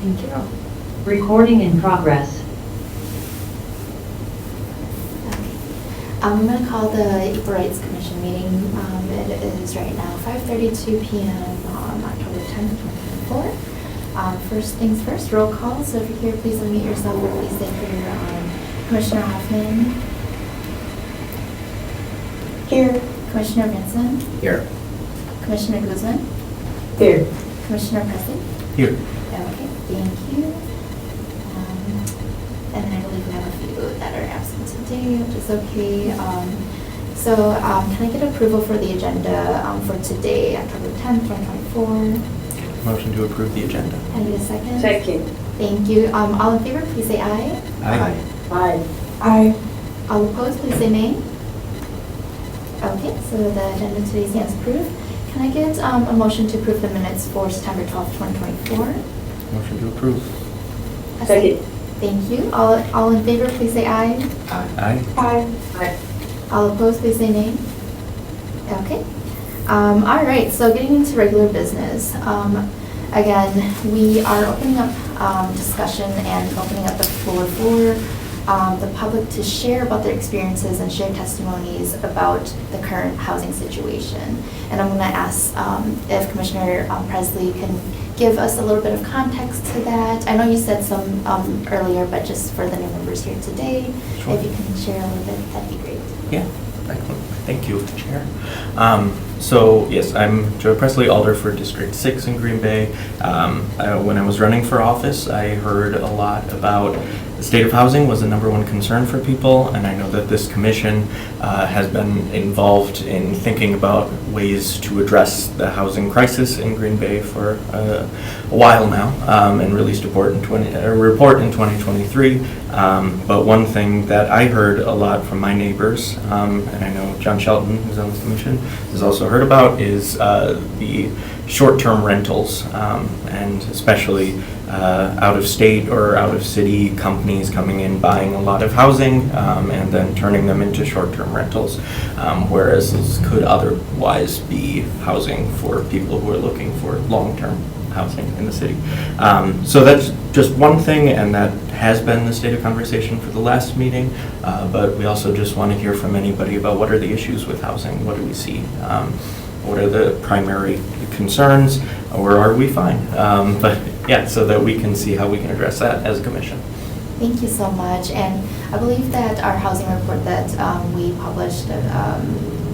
Thank you. Recording in progress. I'm going to call the Equal Rights Commission meeting. It is right now 5:32 p.m. on October 10th, 2024. First things first, roll call. So if you're here, please unmute yourself or please say for your Commissioner Hoffman. Here. Commissioner Vinson. Here. Commissioner Guzman. Here. Commissioner Presley. Here. Okay, thank you. And I believe we have a few that are absent today, which is okay. Can I get approval for the agenda for today, October 10th, 2024? Motion to approve the agenda. Can I get a second? Second. Thank you. All in favor, please say aye. Aye. Aye. Aye. All opposed, please say nay. Okay, so the agenda today stands approved. Can I get a motion to approve the minutes for September 12th, 2024? Motion to approve. A Second. Thank you. All in favor, please say aye. Aye. Aye. Aye. All opposed, please say nay. Okay. All right, so getting into regular business. Again, we are opening up discussion and opening up the floor for the public to share about their experiences and share testimonies about the current housing situation. And I'm going to ask if Commissioner Presley can give us a little bit of context to that. I know you said some earlier, but just for the new members here today, Sure. if you can share a little bit, that'd be great. Yeah, excellent. Thank you, Chair. So yes, I'm Joe Presley, Alder for District 6 in Green Bay. When I was running for office, I heard a lot about the state of housing was the #1 concern for people, and I know that this commission has been involved in thinking about ways to address the housing crisis in Green Bay for a while now, and released a report in 2023. But one thing that I heard a lot from my neighbors, and I know John Shelton, who's on the commission, has also heard about, is the short-term rentals, and especially out-of-state or out-of-city companies coming in, buying a lot of housing, and then turning them into short-term rentals, whereas this could otherwise be housing for people who are looking for long-term housing in the city. So that's just one thing, and that has been the state of conversation for the last meeting, but we also just want to hear from anybody about what are the issues with housing, what do we see, what are the primary concerns, or are we fine? But yeah, so that we can see how we can address that as a commission. Thank you so much. And I believe that our housing report that we published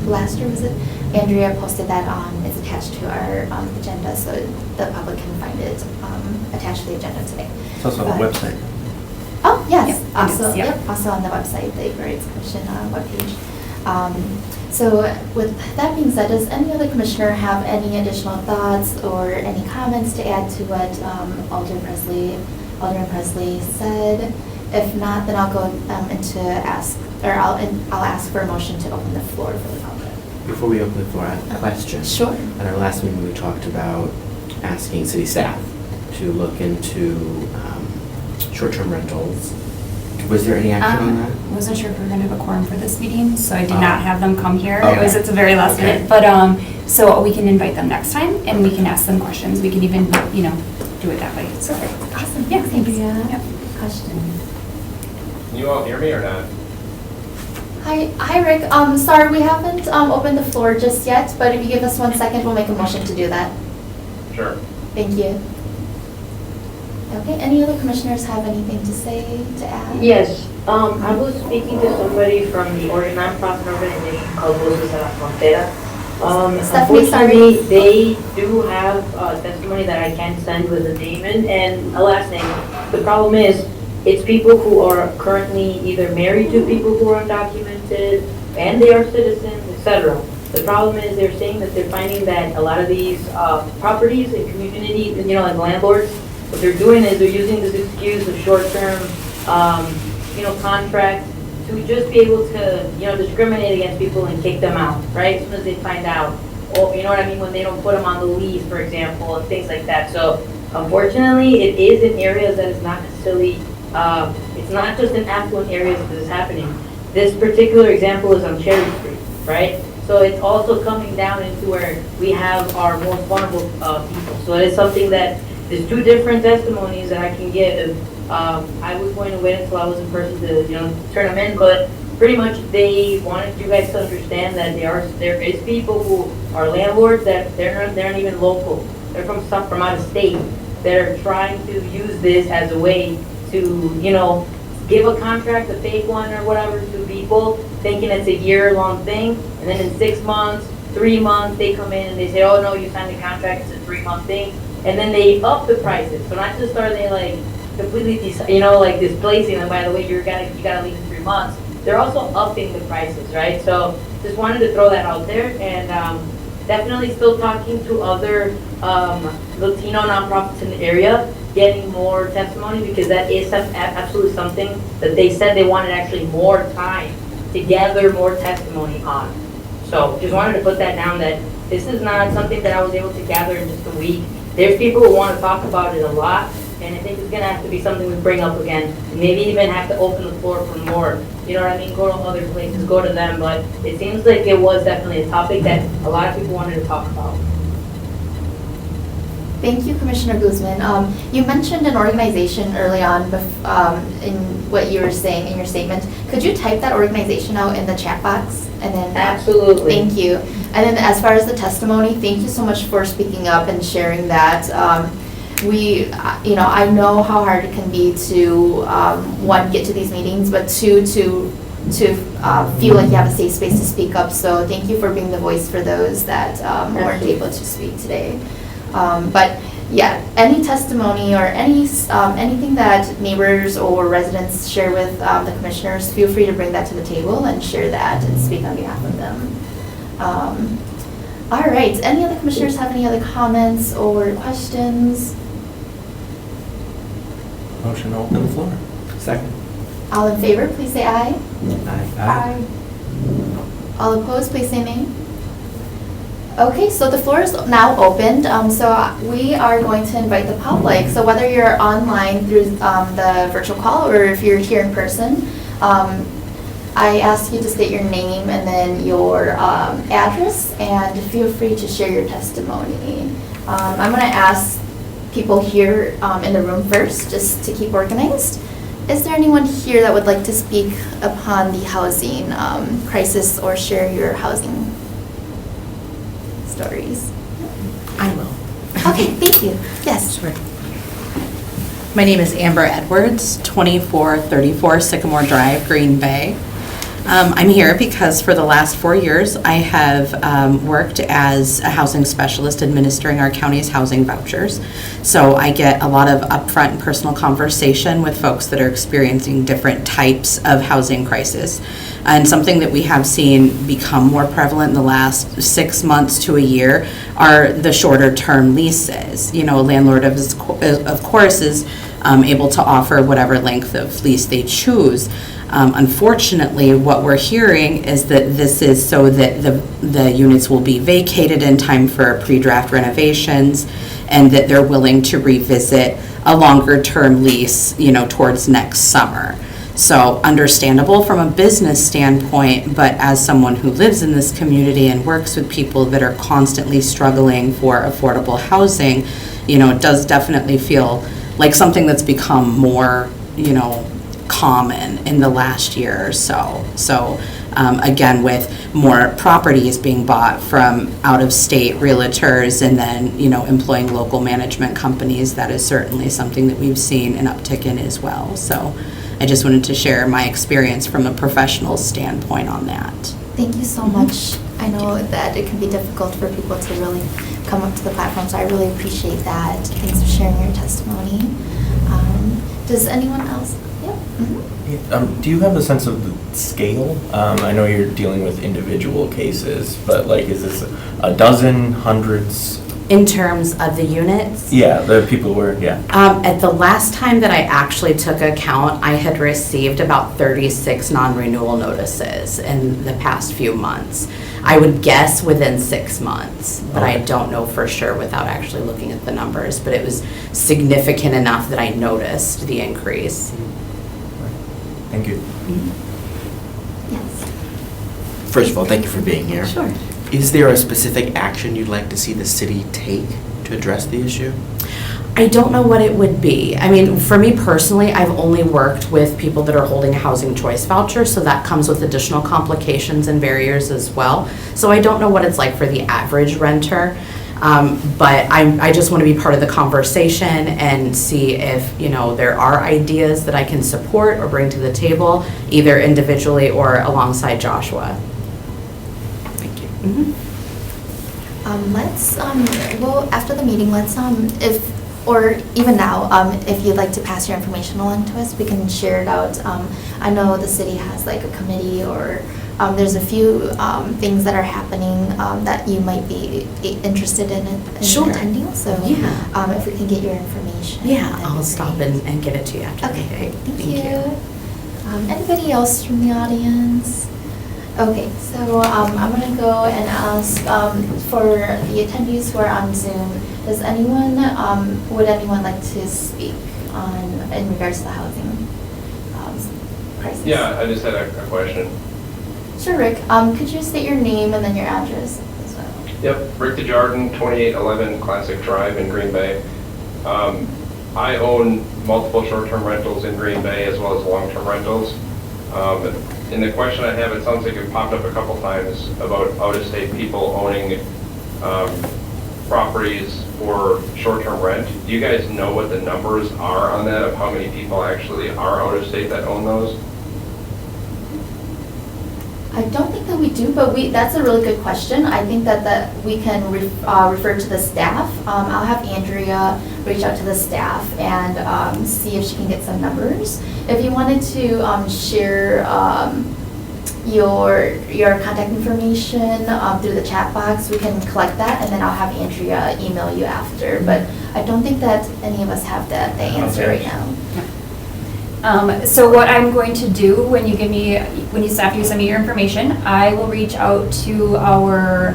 last year, was it? Andrea posted that it's attached to our agenda, so the public can find it attached to the agenda today. It's also on the website. Oh, yes. Yep, Also, it is, yep. yep, also on the website, the Equal Rights Commission webpage. So with that being said, does any other commissioner have any additional thoughts or any comments to add to what Alderman Presley said? If not, then I'll go I'll ask for a motion to open the floor for the public. Before we open the floor, I have a question. Sure. At our last meeting, we talked about asking city staff to look into short-term rentals. Was there any action on that? Wasn't sure if we were going to have a quorum for this meeting, so I did not have them come here. Okay. It's a very last Okay. minute, but so we can invite them next time and we can ask them questions. We can even, do it that way. So Awesome. Yeah, Thanks. Yep. Question. Can you all hear me or not? Hi, Rick. Sorry, we haven't opened the floor just yet, but if you give us 1 second, we'll make a motion to do that. Sure. Thank you. Okay, any other commissioners have anything to say, to add? Yes, I was speaking to somebody from the nonprofit organization called Voces de la Frontera. Stephanie, sorry. Unfortunately, they do have testimony that I can send with a name in, and a last name. The problem is, it's people who are currently either married to people who are undocumented, and they are citizens, etc. The problem is they're saying that they're finding that a lot of these properties and communities, like landlords, what they're doing is they're using this excuse of short-term, contracts to just be able to, discriminate against people and kick them out, right? As soon as they find out, or, when they don't put them on the lease, for example, and things like that. So, unfortunately, it is in areas that is not necessarily, it's not just in affluent areas that this is happening. This particular example is on Cherry Street, right? So it's also coming down into where we have our more vulnerable people. So it is something that there's two different testimonies that I can give. I was going to wait until I was in person to, turn them in, but pretty much they wanted you guys to understand that there is people who are landlords that they're not even local. They're from out of state. They're trying to use this as a way to, give a contract, a fake one or whatever, to people, thinking it's a year-long thing, and then in 6 months, 3 months, they come in and they say, oh no, you signed a contract, it's a 3-month thing, and then they up the prices. So not just are they like completely, displacing them, by the way, you gotta leave in 3 months, they're also upping the prices, right? So just wanted to throw that out there, and definitely still talking to other Latino nonprofits in the area, getting more testimony, because that is absolutely something that they said they wanted actually more time to gather more testimony on. So just wanted to put that down, that this is not something that I was able to gather in just a week. There's people who want to talk about it a lot, and I think it's gonna have to be something we bring up again. Maybe even have to open the floor for more, you know what I mean? Go to other places, go to them, but it seems like it was definitely a topic that a lot of people wanted to talk about. Thank you, Commissioner Guzman. You mentioned an organization early on in what you were saying in your statement. Could you type that organization out in the chat box? And then Absolutely. Thank you. And then as far as the testimony, thank you so much for speaking up and sharing that. I know how hard it can be to, one, get to these meetings, but two, to feel like you have a safe space to speak up. So thank you for being the voice for those that weren't able to speak today. But yeah, any testimony or anything that neighbors or residents share with the commissioners, feel free to bring that to the table and share that and speak on behalf of them. All right, any other commissioners have any other comments or questions? Motion to open the floor. Second. All in favor, please say aye. Aye. All opposed, please say nay. Okay, so the floor is now opened, so we are going to invite the public. So whether you're online through the virtual call or if you're here in person, I ask you to state your name and then your address, and feel free to share your testimony. I'm going to ask people here in the room first, just to keep organized. Is there anyone here that would like to speak upon the housing crisis or share your housing stories? I will. Okay, thank you. Yes. Sure. My name is Amber Edwards, 2434 Sycamore Drive, Green Bay. I'm here because for the last 4 years, I have worked as a housing specialist administering our county's housing vouchers. So I get a lot of upfront and personal conversation with folks that are experiencing different types of housing crisis. And something that we have seen become more prevalent in the last 6 months to a year are the shorter term leases. A landlord of course is able to offer whatever length of lease they choose. Unfortunately, what we're hearing is that this is so that the units will be vacated in time for pre-draft renovations, and that they're willing to revisit a longer term lease, towards next summer. So understandable from a business standpoint, but as someone who lives in this community and works with people that are constantly struggling for affordable housing, it does definitely feel like something that's become more, common in the last year or so. So again, with more properties being bought from out-of-state realtors and then, employing local management companies, that is certainly something that we've seen an uptick in as well. So I just wanted to share my experience from a professional standpoint on that. Thank you so much. I know that it can be difficult for people to really come up to the platform, so I really appreciate that. Thanks for sharing your testimony. Does anyone else? Yep. Mm-hmm. Do you have a sense of the scale? I know you're dealing with individual cases, but is this a dozen, hundreds? In terms of the units? Yeah, the people were, yeah. At the last time that I actually took account, I had received about 36 non-renewal notices in the past few months. I would guess within 6 months, but I don't know for sure without actually looking at the numbers. But it was significant enough that I noticed the increase. Thank you. Yes. First of all, thank you for being here. Sure. Is there a specific action you'd like to see the city take to address the issue? I don't know what it would be. I mean, for me personally, I've only worked with people that are holding a housing choice voucher, so that comes with additional complications and barriers as well. So I don't know what it's like for the average renter, but I just want to be part of the conversation and see if, you know, there are ideas that I can support or bring to the table, either individually or alongside Joshua. Thank you. Well, after the meeting, or even now, if you'd like to pass your information along to us, we can share it out. I know the city has like a committee, or there's a few things that are happening that you might be interested in Sure. attending. So Yeah. if we can get your information. Yeah, that'd I'll be stop great. and get it to you after the Okay, meeting. great. Thank you. Anybody else from the audience? Okay, so I'm gonna go and ask for the attendees who are on Zoom, would anyone like to speak in regards to the housing crisis? Yeah, I just had a question. Sure, Rick. Could you state your name and then your address as well? Yep, Rick DeJarden, 2811 Classic Drive in Green Bay. I own multiple short-term rentals in Green Bay as well as long-term rentals. And the question I have, it sounds like it popped up a couple times about out-of-state people owning properties for short-term rent. Do you guys know what the numbers are on that, of how many people actually are out-of-state that own those? I don't think that we do, but that's a really good question. I think that we can refer to the staff. I'll have Andrea reach out to the staff and see if she can get some numbers. If you wanted to share your contact information through the chat box, we can collect that, and then I'll have Andrea email you after. But I don't think that any of us have the answer Okay. right now. So what I'm going to do when you after you send me your information, I will reach out to our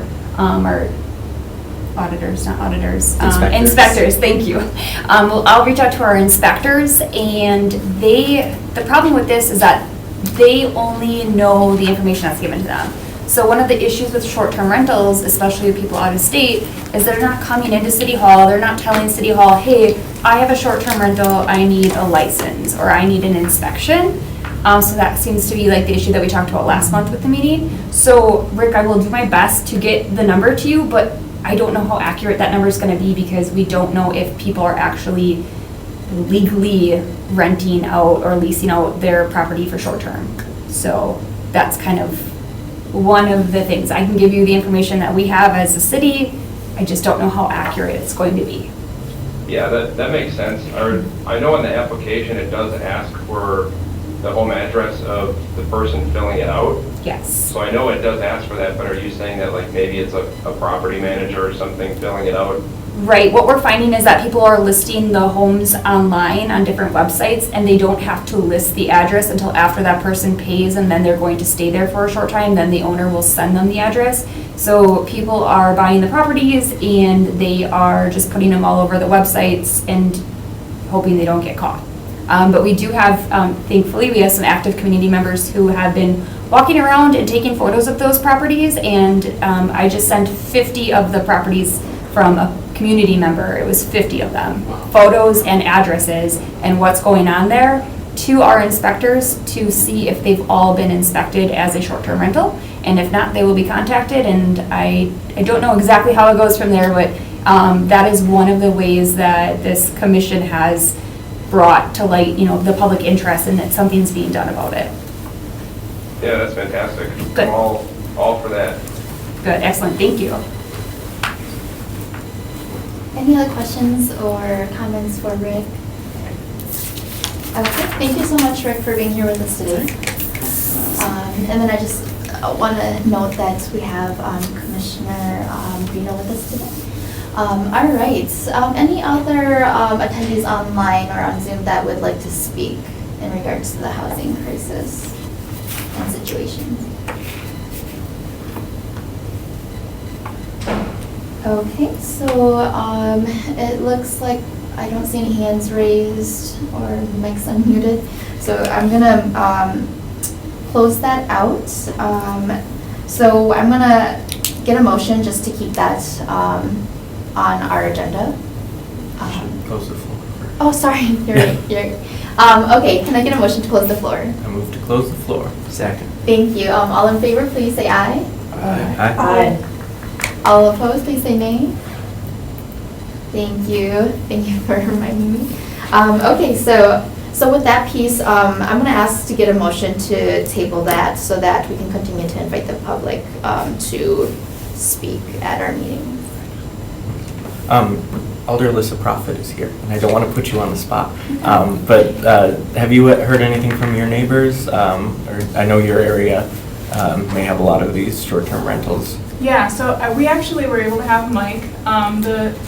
auditors, not auditors, inspectors, thank you. I'll reach out to our inspectors, and the problem with this is that they only know the information that's given to them. So one of the issues with short-term rentals, especially with people out of state, is they're not coming into City Hall, they're not telling City Hall, hey, I have a short-term rental, I need a license, or I need an inspection. So that seems to be like the issue that we talked about last month with the meeting. So Rick, I will do my best to get the number to you, but I don't know how accurate that number is gonna be because we don't know if people are actually legally renting out or leasing out their property for short-term. So that's kind of one of the things. I can give you the information that we have as a city, I just don't know how accurate it's going to be. Yeah, that makes sense. I know in the application it does ask for the home address of the person filling it out. Yes. So I know it does ask for that, but are you saying that like maybe it's a property manager or something filling it out? Right, what we're finding is that people are listing the homes online on different websites, and they don't have to list the address until after that person pays, and then they're going to stay there for a short time, then the owner will send them the address. So people are buying the properties, and they are just putting them all over the websites and hoping they don't get caught. But we do have, thankfully, we have some active community members who have been walking around and taking photos of those properties, and I just sent 50 of the properties from a community member. It was 50 of them, photos and addresses and what's going on there to our inspectors to see if they've all been inspected as a short-term rental. And if not, they will be contacted, and I don't know exactly how it goes from there, but that is one of the ways that this commission has brought to light, the public interest and that something's being done about it. Yeah, that's fantastic. Good. I'm all for that. Good, excellent, thank you. Any other questions or comments for Rick? Okay, thank you so much, Rick, for being here with us today. And then I just want to note that we have Commissioner Reno with us today. All right, any other attendees online or on Zoom that would like to speak in regards to the housing crisis and situation? Okay, so it looks like I don't see any hands raised or mics unmuted. So I'm gonna close that out. So I'm gonna get a motion just to keep that on our agenda. Should close the floor first. Oh, sorry, you're right, you're okay, can I get a motion to close the floor? I move to close the floor. Second. Thank you. All in favor, please say aye. Aye. All opposed, please say nay. Thank you. Thank you for reminding me. Okay, so with that piece, I'm going to ask to get a motion to table that so that we can continue to invite the public to speak at our meeting. Alder Alyssa Prophet is here, and I don't want to put you on the spot, but have you heard anything from your neighbors? Or I know your area may have a lot of these short-term rentals. Yeah, so we actually were able to have Mike,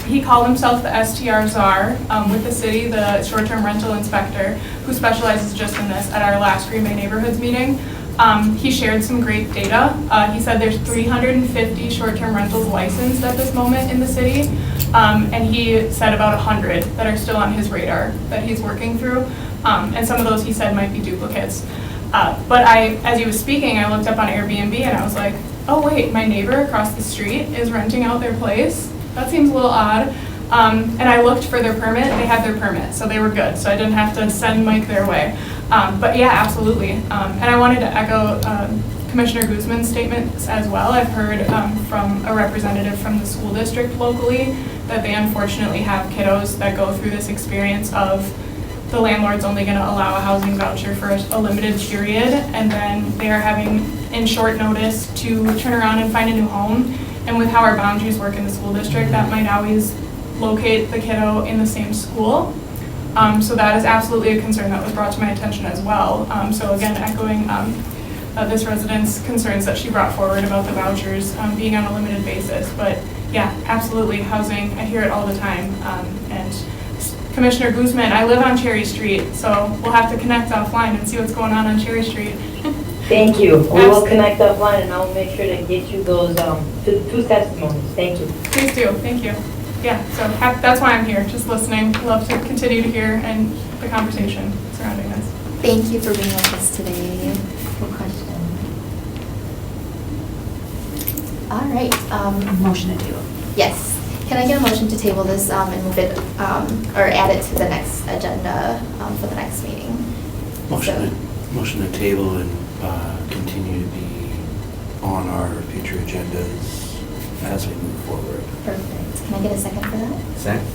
he called himself the STR czar with the city, the short-term rental inspector, who specializes just in this at our last Green Bay Neighborhoods meeting. He shared some great data. He said there's 350 short-term rentals licensed at this moment in the city, and he said about 100 that are still on his radar that he's working through, and some of those he said might be duplicates. But as he was speaking, I looked up on Airbnb and I was like, oh wait, my neighbor across the street is renting out their place? That seems a little odd. And I looked for their permit, they had their permit, so they were good, so I didn't have to send Mike their way. But yeah, absolutely. And I wanted to echo Commissioner Guzman's statements as well. I've heard from a representative from the school district locally that they unfortunately have kiddos that go through this experience of the landlord's only going to allow a housing voucher for a limited period, and then they are having in short notice to turn around and find a new home. And with how our boundaries work in the school district, that might always locate the kiddo in the same school. So that is absolutely a concern that was brought to my attention as well. So again, echoing this resident's concerns that she brought forward about the vouchers being on a limited basis. But yeah, absolutely, housing, I hear it all the time. And Commissioner Guzman, I live on Cherry Street, so we'll have to connect offline and see what's going on Cherry Street. Thank you. We will connect offline and I'll make sure to get you those two testimonies. Thank you. Please do, thank you. Yeah, so that's why I'm here, just listening. Love to continue to hear and the conversation surrounding this. Thank you for being with us today. Good question. All right. Motion to table. Yes. Can I get a motion to table this and move it, or add it to the next agenda for the next meeting? Motion to table and continue to be on our future agendas as we move forward. Perfect. Can I get a second for that? Second.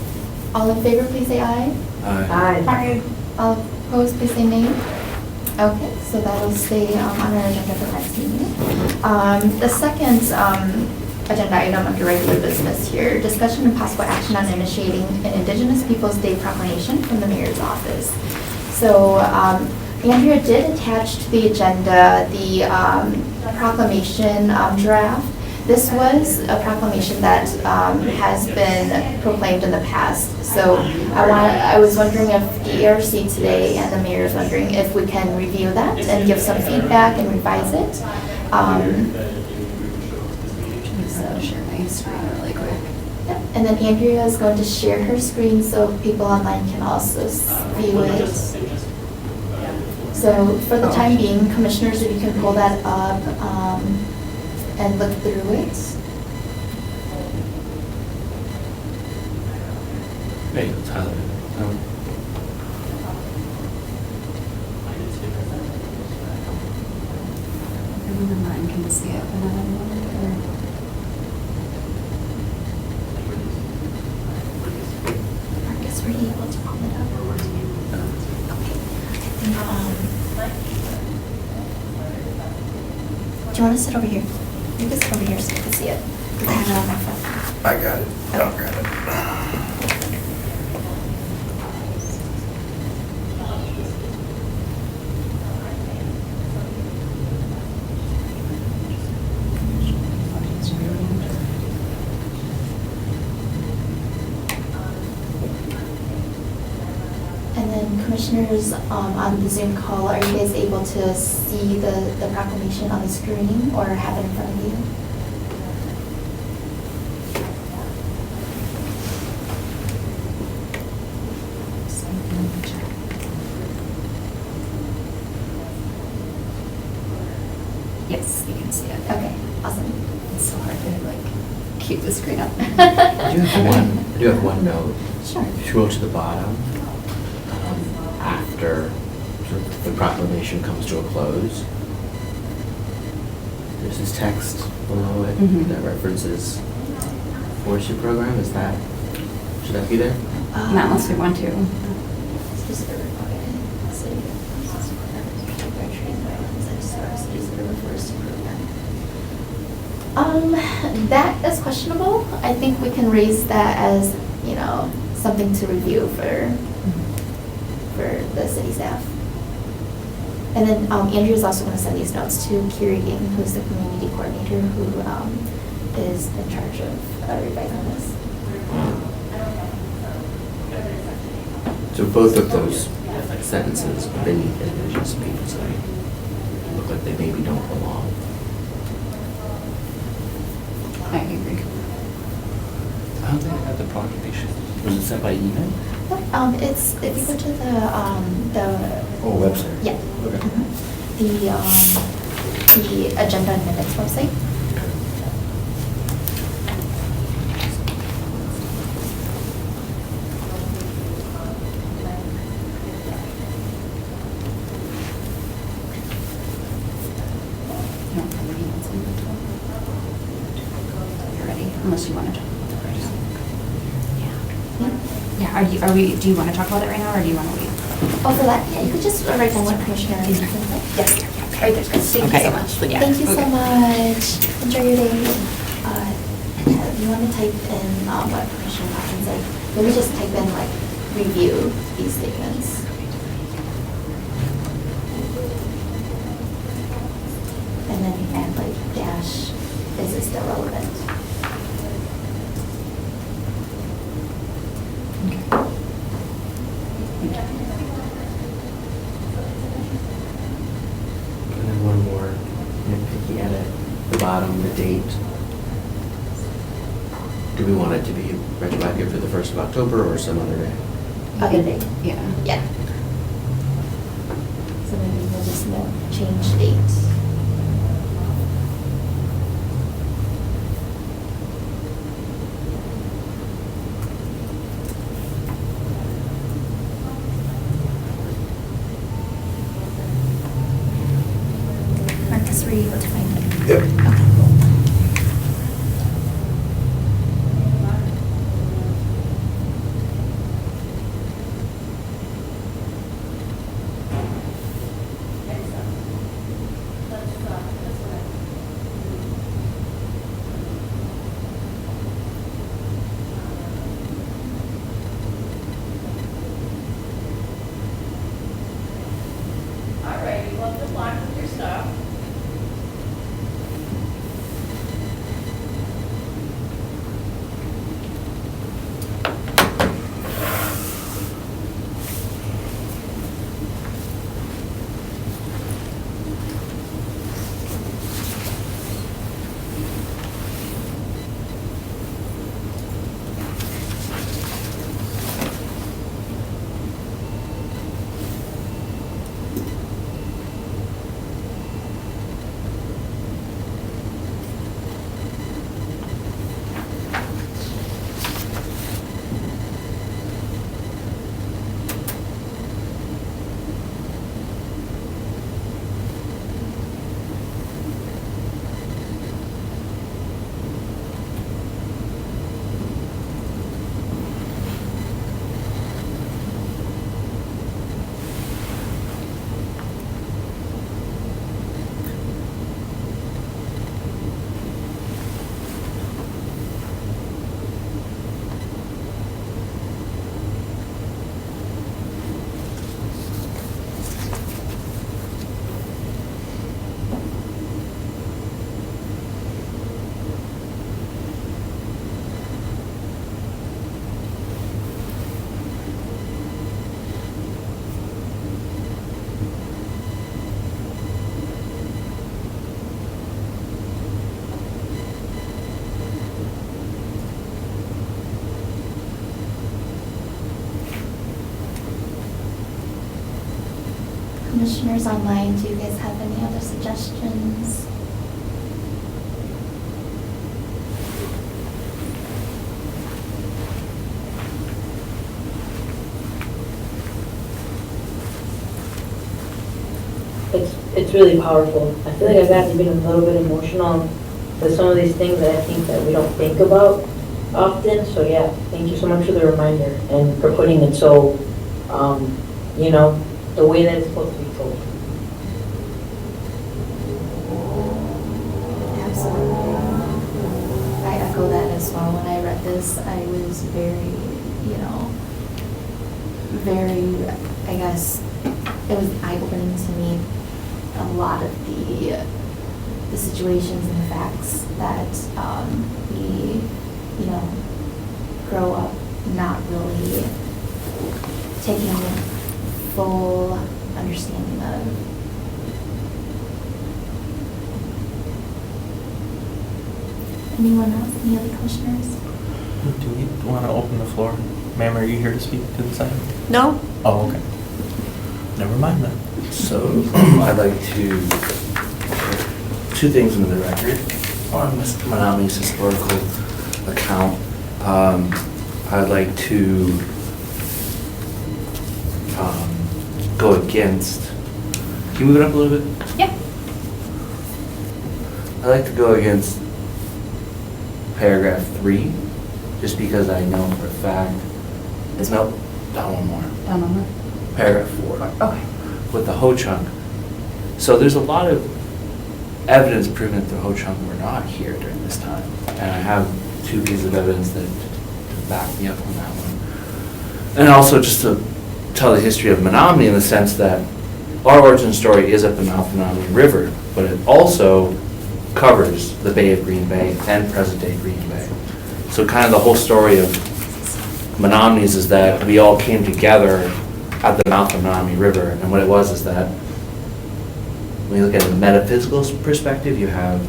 All in favor, please say aye. Aye. All opposed, please say nay. Okay, so that'll stay on our agenda for next meeting. The second agenda item under regular business here, discussion and possible action on initiating an Indigenous Peoples Day proclamation from the mayor's office. So Andrea did attach to the agenda the proclamation draft. This was a proclamation that has been proclaimed in the past. So I was wondering if the ERC today and the mayor is wondering if we can review that and give some feedback and revise it. Share my screen really quick. Yep. And then Andrea is going to share her screen so people online can also view it. So for the time being, commissioners, if you can pull that up and look through it. Hey, it's highlighted. Everyone online can see it, but not everyone. Marcus, were you able to pull it up? Okay. I think, do you want to sit over here? You can sit over here so you can see it. I have it on my phone. I got it. I'll grab it. And then commissioners on the Zoom call, are you guys able to see the proclamation on the screen or have it in front of you? Yes, you can see it. Okay, awesome. It's so hard to like keep the screen up. I do have one note. Sure. If you scroll to the bottom, after sort of the proclamation comes to a close, there's this text below it Mhm. that references forestry program. Should that be there? Not unless we want to. Specific requirement, city, trees, wetlands, and cities that are forest program. That is questionable. I think we can raise that as, something to review for the city staff. And then Andrew is also going to send these notes to Kiri Ging, who's the community coordinator, who is in charge of revising this. So both of those sentences beneath it are just being so look like they maybe don't belong. I agree. I don't think I got the proclamation. Was it sent by email? It's, if you go to the Oh, website. yeah. Okay. The agenda and minutes website. You're ready, unless you want to talk about it first. Yeah, do you want to talk about it right now, or do you want to wait? Oh, for that, yeah, you could just write down what Commissioner. Yes, right there, guys. Thank you so much. Yeah. Thank you so Okay. much. Enjoy your day. If you want to type in what Commissioner Hawkins said, maybe just type in review these statements. And then add dash, is it still relevant? And then one more nitpicky edit, the bottom, the date. Do we want it to be retroactive to the 1st of October or some other day? Other day. Yeah. Yeah. So maybe we'll just change date. Marcus, were you able to find it? Yep. Okay, cool. Alrighty, well, good luck with your stuff. Commissioners online, do you guys have any other suggestions? it's really powerful. I feel like I've gotten even a little bit emotional with some of these things that I think that we don't think about often. So yeah, thank you so much for the reminder and for putting it so, you know, the way that it's supposed to be told. Absolutely. I echo that as well. When I read this, I was very, I guess, it was eye-opening to me, a lot of the situations and the facts that we, grow up not really taking full understanding of. Anyone else? Any other commissioners? Do we want to open the floor? Ma'am, are you here to speak to this item? No? Oh, okay. Never mind then. So I'd like to, two things into the record on Mr. Manami's historical account. I'd like to go against, can you move it up a little bit? Yeah. I'd like to go against paragraph 3, just because I know for a fact, nope, down one more. Down on the, Paragraph 4. okay. With the Ho-Chunk. So there's a lot of evidence proving that the Ho-Chunk were not here during this time. And I have 2 pieces of evidence that back me up on that one. And also just to tell the history of Menominee in the sense that our origin story is at the mouth of the Menominee River, but it also covers the Bay of Green Bay and present-day Green Bay. So kind of the whole story of Menominees is that we all came together at the mouth of the Menominee River, and what it was is that when you look at a metaphysical perspective, you have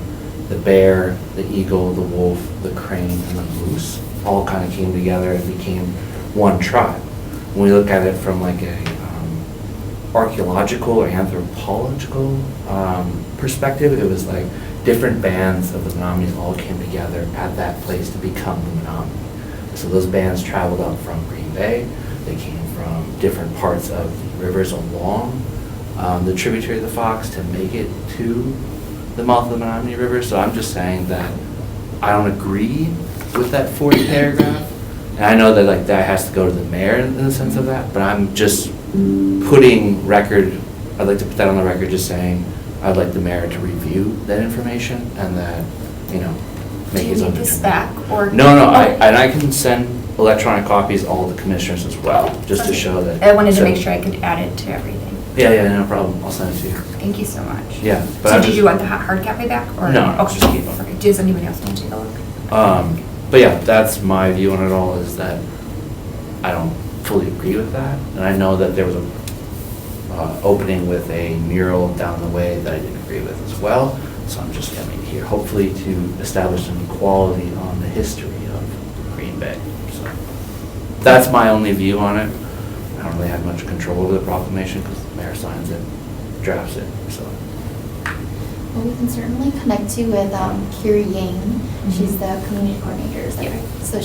the bear, the eagle, the wolf, the crane, and the moose all kind of came together and became one tribe. When we look at it from like a archaeological or anthropological perspective, it was like different bands of the Menominees all came together at that place to become the Menominee. So those bands traveled up from Green Bay. They came from different parts of the rivers along the tributary of the Fox to make it to the mouth of the Menominee River. So I'm just saying that I don't agree with that 4th paragraph. And I know that like that has to go to the mayor in the sense of that, but I'm just putting record, I'd like to put that on the record just saying I'd like the mayor to review that information and that, make Do you his own need this determination. back, or? No, I can send electronic copies all the commissioners as well, just to show that. I wanted to so- make sure I could add it to everything. Yeah, no problem. I'll send it to you. Thank you so much. Yeah. But So I'm did just- you want the hard copy back, or? No, Okay. just keep them. Okay. Does anybody else want to take a look? But yeah, that's my view on it all, is that I don't fully agree with that. And I know that there was a opening with a mural down the way that I didn't agree with as well. So I'm just coming here, hopefully to establish some equality on the history of Green Bay. So that's my only view on it. I don't really have much control over the proclamation because the mayor signs it, drafts it, so. Well, we can certainly connect you with Kiri Yang. She's the community coordinator. Yeah. So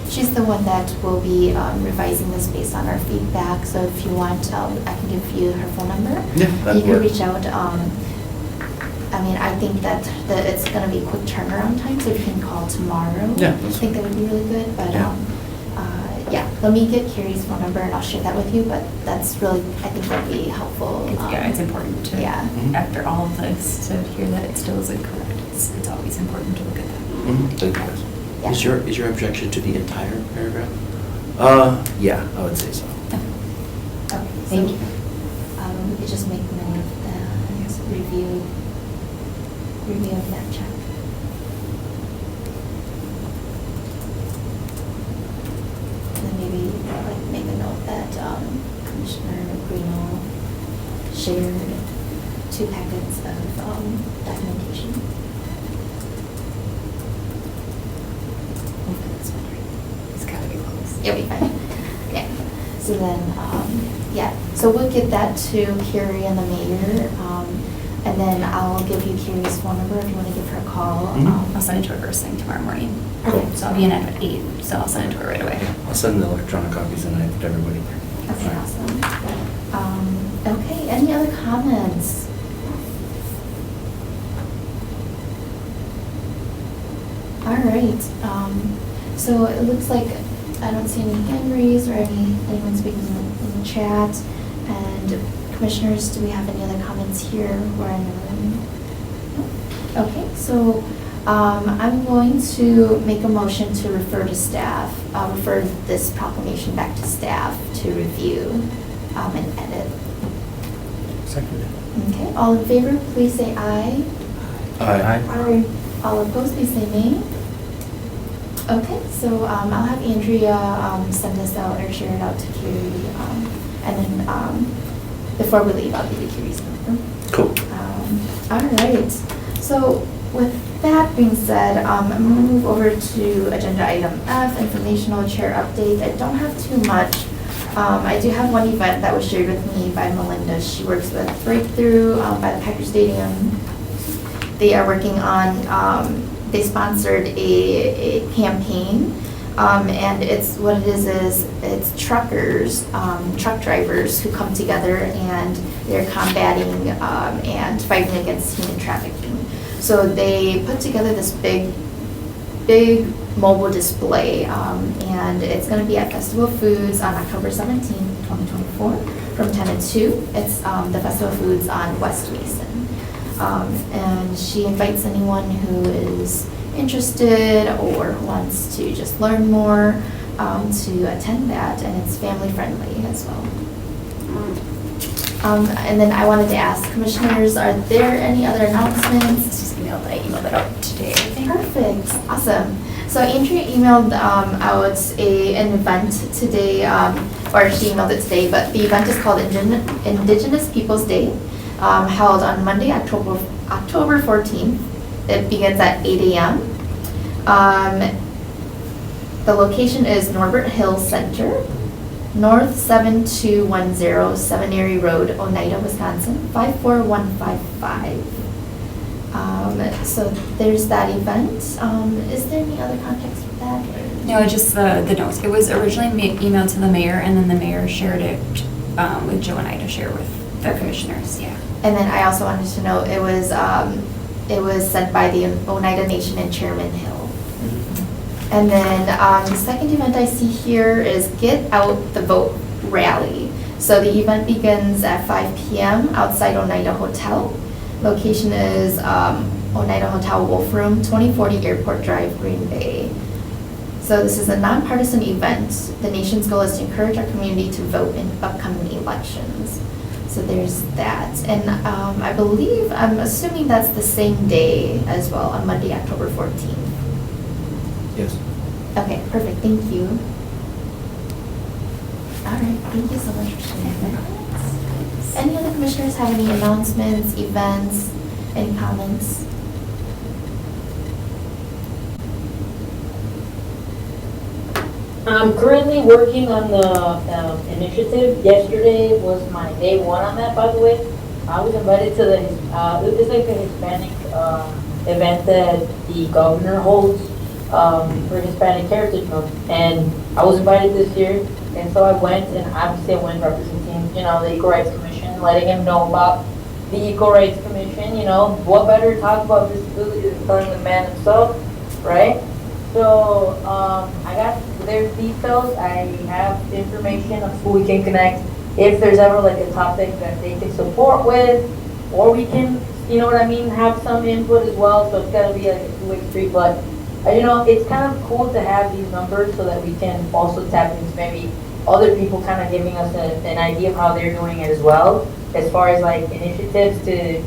she's the one that will be revising this based on our feedback. So if you want, I can give you her phone number. Yeah, that You can works. reach out. I think that it's going to be a quick turnaround time, so if you can call tomorrow. Yeah, I that's think that would be really good. But Yeah. let me get Kiri's phone number and I'll share that with you. But that's really, I think that'd be helpful. It's important to, Yeah. after all of this, to hear that it still isn't correct. It's always important to look at that. Thank you. Yeah. Is your objection to the entire paragraph? Yeah, I would say so. Okay, Thank you. We could just make a minute of the review of that check. And then maybe make a note that Commissioner Greeno shared 2 packets of documentation. Hopefully that's better. It's gotta be close. You'll be fine. Yeah. So then, so we'll get that to Kiri and the mayor, and then I'll give you Kiri's phone number if you want to give her a call. Mhm. I'll send it to her first thing tomorrow morning. Cool. So I'll be in at 8, so I'll send it to her right away. I'll send the electronic copies tonight to everybody. Okay, awesome. Okay, any other comments? All right, so it looks like I don't see any hand raised or anyone speaking in the chat. And commissioners, do we have any other comments here or in the room? No? Okay, so I'm going to make a motion to refer to staff, refer this proclamation back to staff to review and edit. Seconded. Okay, all in favor, please say aye. Aye. All opposed, please say nay. Okay, so I'll have Andrea send this out or share it out to Carrie. And then before we leave, I'll give you Carrie's number. Cool. All right, so with that being said, I'm going to move over to agenda item F, informational chair update. I don't have too much. I do have one event that was shared with me by Melinda. She works with Breakthrough by the Packer Stadium. They are working on, they sponsored a campaign, and it's, what it is it's truckers, truck drivers who come together and they're combating and fighting against human trafficking. So they put together this big mobile display, and it's going to be at Festival Foods on October 17th, 2024, from 10 to 2. It's the Festival Foods on West Mason. And she invites anyone who is interested or who wants to just learn more to attend that, and it's family friendly as well. And then I wanted to ask commissioners, are there any other announcements? Just I emailed that out today, I think. Perfect, awesome. So Andrea emailed out an event today, or she emailed it today, but the event is called Indigenous Peoples Day, held on Monday, October 14th. It begins at 8 a.m. The location is Norbert Hill Center, North 7210 Seminary Road, Oneida, Wisconsin, 54155. So there's that event. Is there any other context for that? No, just the notes. It was originally emailed to the mayor, and then the mayor shared it with Joe and I to share with the commissioners, yeah. And then I also wanted to know, it was sent by the Oneida Nation and Chairman Hill. And then the second event I see here is Get Out the Vote Rally. So the event begins at 5 p.m. outside Oneida Hotel. Location is Oneida Hotel Wolf Room, 2040 Airport Drive, Green Bay. So this is a nonpartisan event. The nation's goal is to encourage our community to vote in upcoming elections. So there's that. And I'm assuming that's the same day as well, on Monday, October 14th. Yes. Okay, perfect, thank you. All right, thank you so much for sharing that. Any other commissioners have any announcements, events, any comments? I'm currently working on the initiative. Yesterday was my day one on that, by the way. I was invited to it's like a Hispanic event that the governor holds for Hispanic Heritage Month. And I was invited this year, and so I went, and obviously I went representing, the Equal Rights Commission, letting him know about the Equal Rights Commission. What better to talk about disability than telling the man himself, right? So I got their details. I have information of who we can connect if there's ever like a topic that they can support with, or we can, have some input as well. So it's got to be like a two-way street. But it's kind of cool to have these numbers so that we can also tap into maybe other people kind of giving us an idea of how they're doing it as well, as far as like initiatives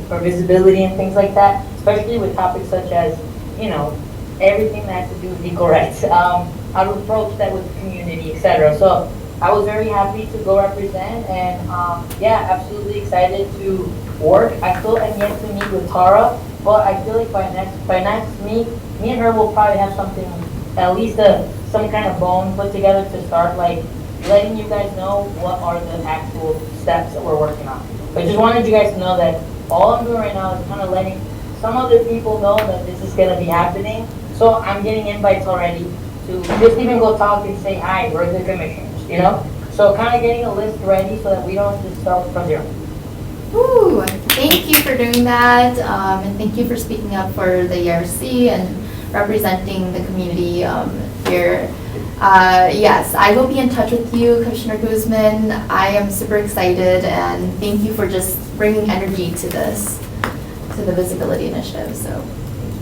for visibility and things like that, especially with topics such as, everything that has to do with equal rights, how to approach that with the community, etc. So I was very happy to go represent, and absolutely excited to work. I still am yet to meet with Tara, but I feel like by next meet, me and her will probably have something, at least some kind of bone put together to start like letting you guys know what are the actual steps that we're working on. But just wanted you guys to know that all I'm doing right now is kind of letting some other people know that this is going to be happening. So I'm getting invites already to just even go talk and say, hi, we're the commissioners, So kind of getting a list ready so that we don't just start from zero. Woo! Thank you for doing that, and thank you for speaking up for the ERC and representing the community here. Yes, I will be in touch with you, Commissioner Guzman. I am super excited, and thank you for just bringing energy to this, to the visibility initiative, so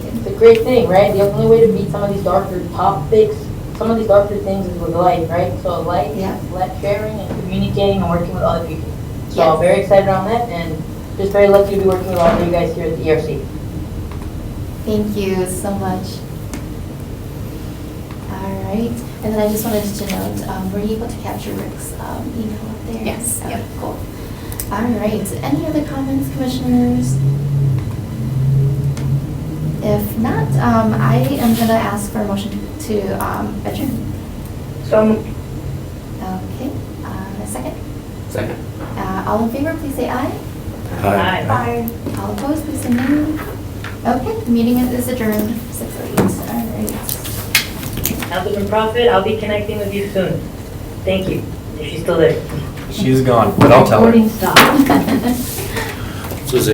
thank It's you. a great thing, right? The only way to beat some of these darker topics, some of these darker things is with light, right? So light, Yeah. light sharing and communicating and working with other people. So Yes. I'm very excited on that and just very lucky to be working with all of you guys here at the ERC. Thank you so much. All right, and then I just wanted to note, were you able to capture Rick's email up there? Yes, Okay, yep. cool. All right, any other comments, commissioners? If not, I am gonna ask for a motion to adjourn. So Okay, a second. Second. All in favor, please say aye. Aye. All opposed, please say nay. Okay, the meeting is adjourned, 6:08. All right. Alvin Prophet, I'll be connecting with you soon. Thank you, if she's still there. She's gone, but I'll tell her. Recording stopped. So is it